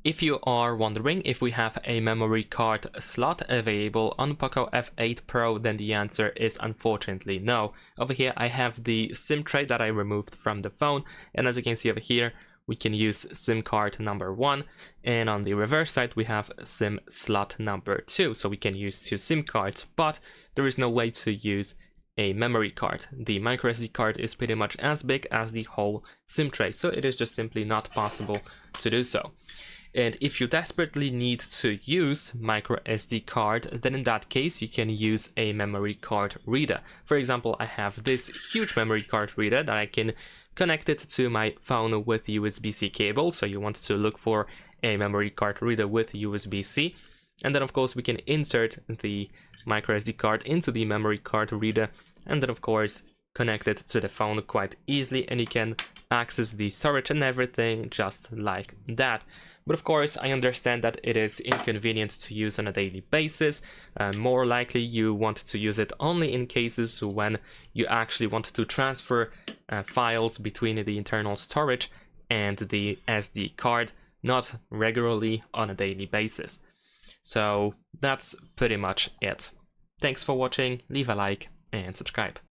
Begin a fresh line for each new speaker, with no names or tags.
If you are wondering if we have a memory card slot available on POCO F8 Pro, then the answer is unfortunately no. Over here I have the SIM tray that I removed from the phone, and as you can see over here, we can use SIM card number 1, and on the reverse side we have SIM slot number 2, so we can use 2 SIM cards, but there is no way to use a memory card. The microSD card is pretty much as big as the whole SIM tray, so it is just simply not possible to do so. And if you desperately need to use microSD card, then in that case you can use a memory card reader. For example, I have this huge memory card reader that I can connect it to my phone with USB-C cable, so you want to look for a memory card reader with USB-C. And then of course we can insert the microSD card into the memory card reader, and then of course connect it to the phone quite easily, and you can access the storage and everything just like that. But of course I understand that it is inconvenient to use on a daily basis. More likely you want to use it only in cases when you actually want to transfer files between the internal storage and the SD card, not regularly on a daily basis. So that's pretty much it. Thanks for watching, leave a like and subscribe.